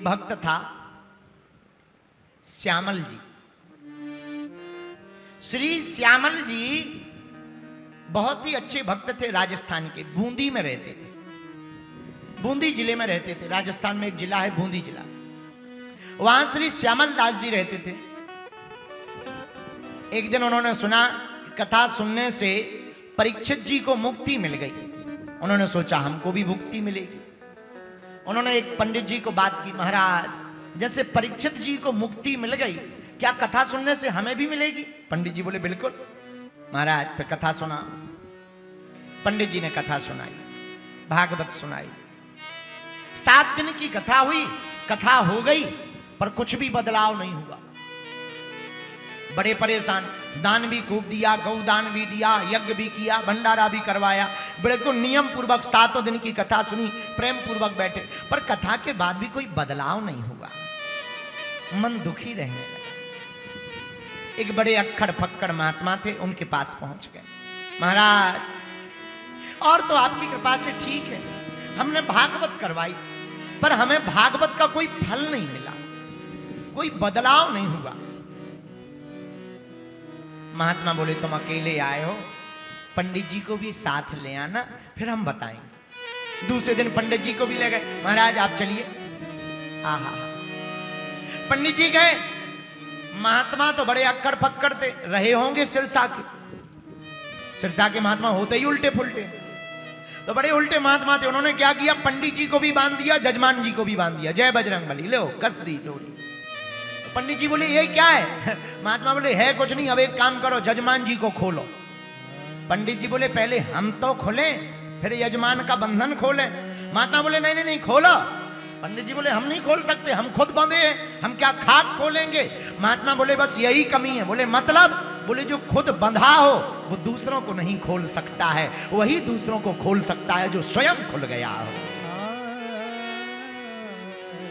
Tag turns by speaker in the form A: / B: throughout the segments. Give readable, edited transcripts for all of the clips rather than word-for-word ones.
A: भक्त था श्यामल जी। श्री श्यामल जी बहुत ही अच्छे भक्त थे, राजस्थान के बूंदी में रहते थे, बूंदी जिले में रहते थे। राजस्थान में एक जिला है बूंदी जिला, वहां श्री श्यामल दास जी रहते थे। एक दिन उन्होंने सुना कथा सुनने से परीक्षित जी को मुक्ति मिल गई। उन्होंने सोचा हमको भी मुक्ति मिलेगी। उन्होंने एक पंडित जी को बात की, महाराज जैसे परीक्षित जी को मुक्ति मिल गई, क्या कथा सुनने से हमें भी मिलेगी? पंडित जी बोले बिल्कुल। महाराज फिर कथा सुना। पंडित जी ने कथा सुनाई, भागवत सुनाई। 7 दिन की कथा हुई, कथा हो गई, पर कुछ भी बदलाव नहीं हुआ। बड़े परेशान, दान भी खूब दिया, गौदान भी दिया, यज्ञ भी किया, भंडारा भी करवाया, बिल्कुल नियम पूर्वक 7 दिन की कथा सुनी, प्रेम पूर्वक बैठे, पर कथा के बाद भी कोई बदलाव नहीं हुआ। मन दुखी रहने लगा। एक बड़े अक्खड़ फक्कड़ महात्मा थे, उनके पास पहुंच गए। महाराज और तो आपकी कृपा से ठीक है, हमने भागवत करवाई, पर हमें भागवत का कोई फल नहीं मिला, कोई बदलाव नहीं हुआ। महात्मा बोले तुम अकेले आए हो, पंडित जी को भी साथ ले आना, फिर हम बताएंगे। दूसरे दिन पंडित जी को भी ले गए। महाराज आप चलिए। आहा, पंडित जी गए। महात्मा तो बड़े अक्कड़ फक्कड़ थे, रहे होंगे सिरसा के। सिरसा के महात्मा होते ही उल्टे फुलटे, तो बड़े उल्टे महात्मा थे। उन्होंने क्या किया, पंडित जी को भी बांध दिया, जजमान जी को भी बांध दिया। जय बजरंगबली, लो कस दी जोड़ी। पंडित जी बोले ये क्या है? महात्मा बोले है कुछ नहीं, अब एक काम करो, जजमान जी को खोलो। पंडित जी बोले पहले हम तो खोलें, फिर यजमान का बंधन खोलें। महात्मा बोले नहीं नहीं नहीं, खोलो। पंडित जी बोले हम नहीं खोल सकते, हम खुद बंधे हैं, हम क्या खाक खोलेंगे? महात्मा बोले बस यही कमी है। बोले मतलब? बोले जो खुद बंधा हो वो दूसरों को नहीं खोल सकता है, वही दूसरों को खोल सकता है जो स्वयं खुल गया हो।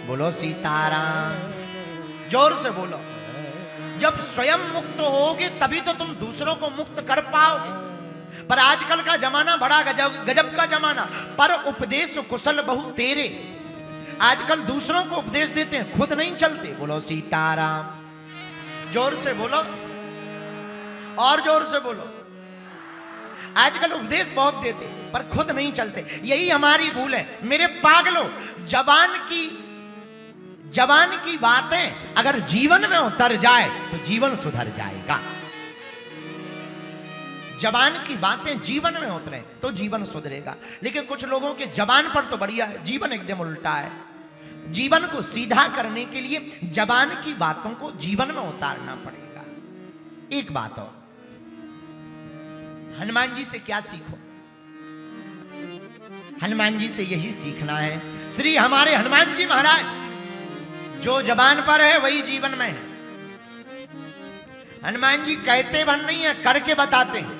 A: बोलो सीताराम, जोर से बोलो। जब स्वयं मुक्त होगे तभी तो तुम दूसरों को मुक्त कर पाओगे। पर आजकल का जमाना बड़ा गजब का जमाना, पर उपदेश कुशल बहु तेरे। आजकल दूसरों को उपदेश देते हैं, खुद नहीं चलते। बोलो सीताराम, जोर से बोलो और जोर से बोलो। आजकल उपदेश बहुत देते पर खुद नहीं चलते, यही हमारी भूल है। मेरे पागलों, जवान की बातें अगर जीवन में उतर जाए तो जीवन सुधर जाएगा। जवान की बातें जीवन में उतरे तो जीवन सुधरेगा। लेकिन कुछ लोगों के जबान पर तो बढ़िया है, जीवन एकदम उल्टा है। जीवन को सीधा करने के लिए जबान की बातों को जीवन में उतारना पड़ेगा। एक बात और, हनुमान जी से क्या सीखो? हनुमान जी से यही सीखना है। श्री हमारे हनुमान जी महाराज, जो जबान पर है वही जीवन में है। हनुमान जी कहते भन नहीं है, करके बताते हैं।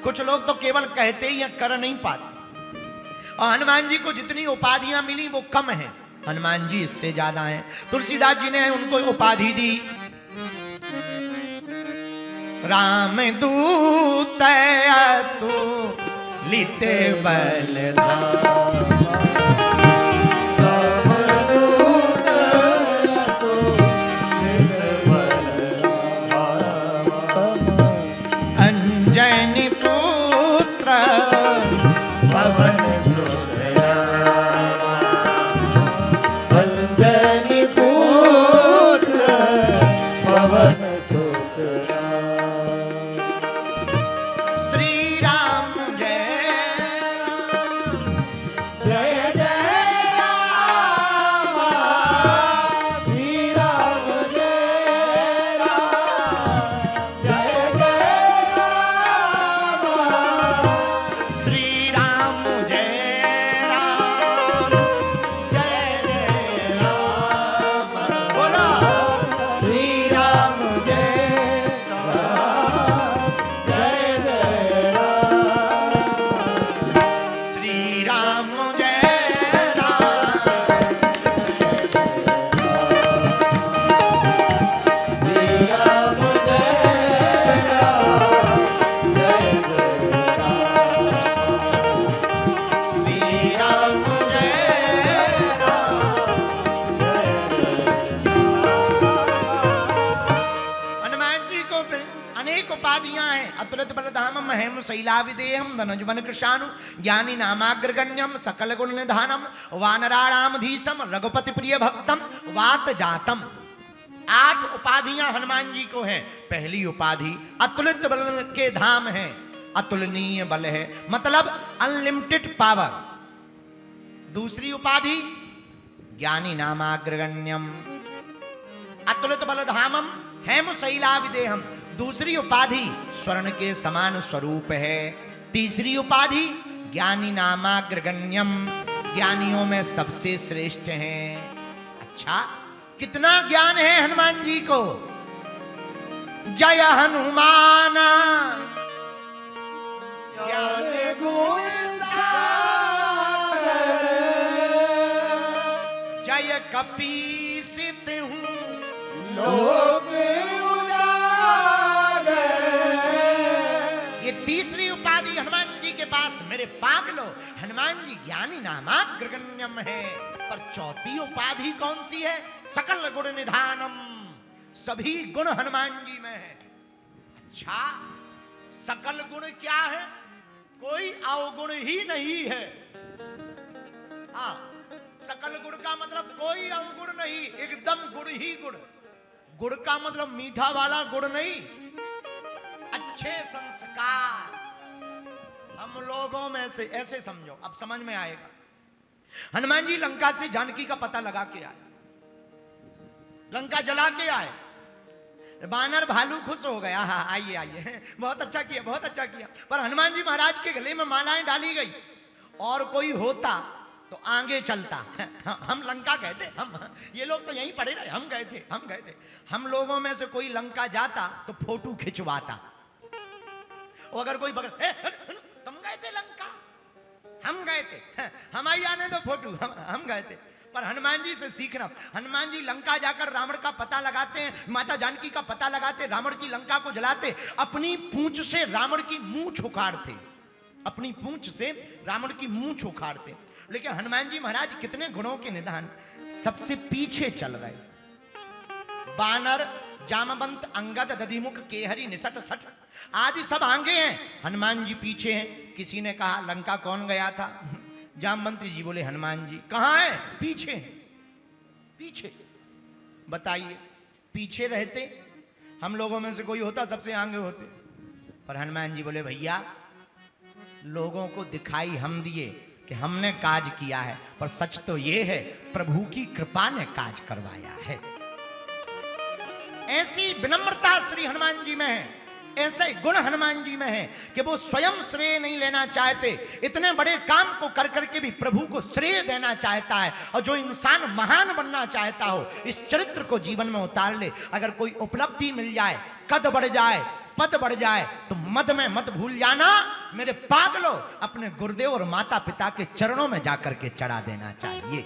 A: कुछ लोग तो केवल कहते ही हैं, कर नहीं पाते। और हनुमान जी को जितनी उपाधियां मिली वो कम है, हनुमान जी इससे ज्यादा हैं। तुलसीदास जी ने उनको उपाधि दी राम दूत लित बलधाम। अतुलित बलधामम हेम शैलाविदेहम धनुजवन कृशानु ज्ञानी नामाग्रगण्यम सकल गुण निधानम वानराणामधीशम रघुपति प्रिय भक्तम वात जातम। 8 उपाधियां हनुमान जी को हैं। पहली उपाधि अतुलित बल के धाम है, अतुलनीय बल है, मतलब अनलिमिटेड पावर। दूसरी उपाधि ज्ञानी नामाग्रगण्यम, अतुलित बलधामम हेम शैलाविदेहम। दूसरी उपाधि स्वर्ण के समान स्वरूप है। तीसरी उपाधि ज्ञानी नामाग्रगण्यम, ज्ञानियों में सबसे श्रेष्ठ हैं। अच्छा, कितना ज्ञान है हनुमान जी को। जय हनुमान ज्ञान गुण सागर, जय कपीसित हूँ लोक उजागर। ये तीसरी उपाधि हनुमान जी के पास। मेरे पागलो, हनुमान जी ज्ञानी नामाग्रगण्यम है। पर चौथी उपाधि कौन सी है? सकल गुण निधानम, सभी गुण हनुमान जी में है। अच्छा, सकल गुण क्या है? कोई अवगुण ही नहीं है। हाँ, सकल गुण का मतलब कोई अवगुण नहीं, एकदम गुण ही गुण। गुण का मतलब मीठा वाला गुण नहीं, अच्छे संस्कार हम लोगों में से। ऐसे समझो, अब समझ में आएगा। हनुमान जी लंका से जानकी का पता लगा के आए, लंका जला के आए। बानर भालू खुश हो गया, हाँ आइए आइए, बहुत अच्छा किया, बहुत अच्छा किया। पर हनुमान जी महाराज के गले में मालाएं डाली गई। और कोई होता तो आगे चलता। हम लंका गए थे, हम ये लोग तो यहीं पड़े रहे, हम गए थे, हम गए थे। हम लोगों में से कोई लंका जाता तो फोटो खिंचवाता। और अगर कोई बगल, तुम गए थे लंका? हम गए थे, हमारी आने दो फोटो, हम गए थे। पर हनुमान जी से सीखना। हनुमान जी लंका जाकर रावण का पता लगाते हैं, माता जानकी का पता लगाते, रावण की लंका को जलाते, अपनी पूंछ से रावण की मूंछ उखाड़ते, अपनी पूंछ से रावण की मूंछ उखाड़ते। लेकिन हनुमान जी महाराज कितने गुणों के निधान, सबसे पीछे चल रहे। बानर, जामवंत, अंगद, दधिमुख, केहरी, निसट, सठ आदि सब आगे हैं, हनुमान जी पीछे हैं। किसी ने कहा लंका कौन गया था? जामवंत जी बोले हनुमान जी। कहां है? पीछे, पीछे। बताइए, पीछे रहते हम लोगों में से कोई होता सबसे आगे होते। पर हनुमान जी बोले भैया, लोगों को दिखाई हम दिए कि हमने काज किया है, पर सच तो ये है प्रभु की कृपा ने काज करवाया है। ऐसी विनम्रता श्री हनुमान जी में है, ऐसे गुण हनुमान जी में है कि वो स्वयं श्रेय नहीं लेना चाहते। इतने बड़े काम को कर करके भी प्रभु को श्रेय देना चाहता है। और जो इंसान महान बनना चाहता हो, इस चरित्र को जीवन में उतार ले। अगर कोई उपलब्धि मिल जाए, कद बढ़ जाए, पद बढ़ जाए, तो मद में मत भूल जाना। मेरे पागलो, अपने गुरुदेव और माता पिता के चरणों में जाकर के चढ़ा देना चाहिए।